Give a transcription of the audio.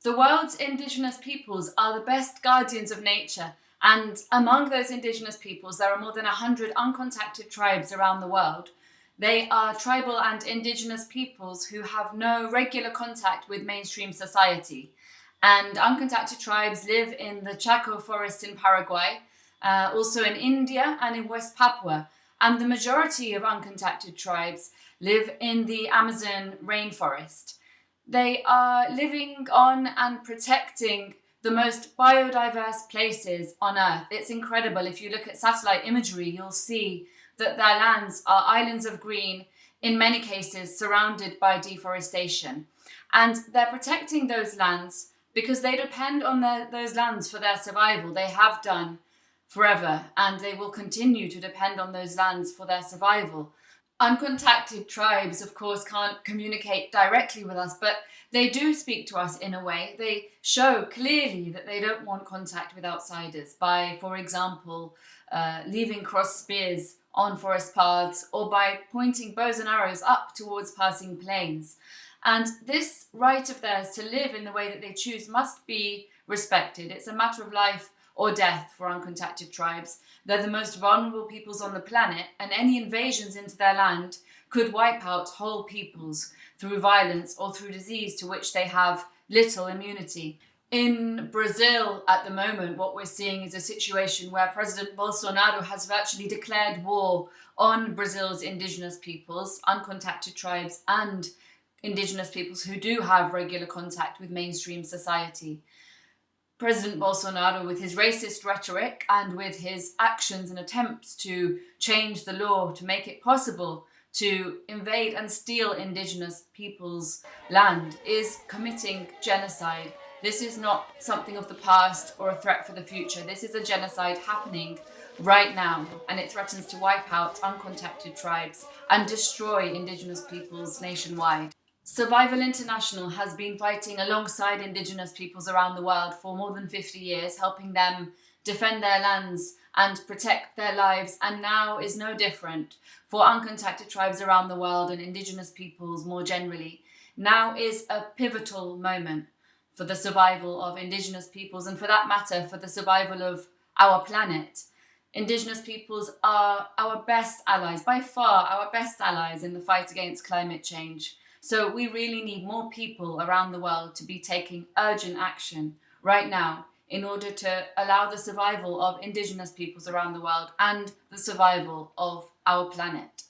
The world's indigenous peoples are the best guardians of nature, and among those indigenous peoples, there are more than 100 uncontacted tribes around the world. They are tribal and indigenous peoples who have no regular contact with mainstream society. And uncontacted tribes live in the Chaco forest in Paraguay, also in India and in West Papua. And the majority of uncontacted tribes live in the Amazon rainforest. They are living on and protecting the most biodiverse places on Earth. It's incredible. If you look at satellite imagery, you'll see that their lands are islands of green, in many cases surrounded by deforestation. And they're protecting those lands because they depend on those lands for their survival. They have done forever, and they will continue to depend on those lands for their survival. Uncontacted tribes, of course, can't communicate directly with us, but they do speak to us in a way. They show clearly that they don't want contact with outsiders by, for example, leaving crossed spears on forest paths or by pointing bows and arrows up towards passing planes. And this right of theirs to live in the way that they choose must be respected. It's a matter of life or death for uncontacted tribes. They're the most vulnerable peoples on the planet, and any invasions into their land could wipe out whole peoples through violence or through disease to which they have little immunity. In Brazil at the moment, what we're seeing is a situation where President Bolsonaro has virtually declared war on Brazil's indigenous peoples, uncontacted tribes, and indigenous peoples who do have regular contact with mainstream society. President Bolsonaro, with his racist rhetoric and with his actions and attempts to change the law to make it possible to invade and steal indigenous people's land, is committing genocide. This is not something of the past or a threat for the future. This is a genocide happening right now, and it threatens to wipe out uncontacted tribes and destroy indigenous peoples nationwide. Survival International has been fighting alongside indigenous peoples around the world for more than 50 years, helping them defend their lands and protect their lives, and now is no different for uncontacted tribes around the world and indigenous peoples more generally. Now is a pivotal moment for the survival of indigenous peoples, and for that matter, for the survival of our planet. Indigenous peoples are our best allies, by far our best allies in the fight against climate change. So we really need more people around the world to be taking urgent action right now in order to allow the survival of indigenous peoples around the world and the survival of our planet.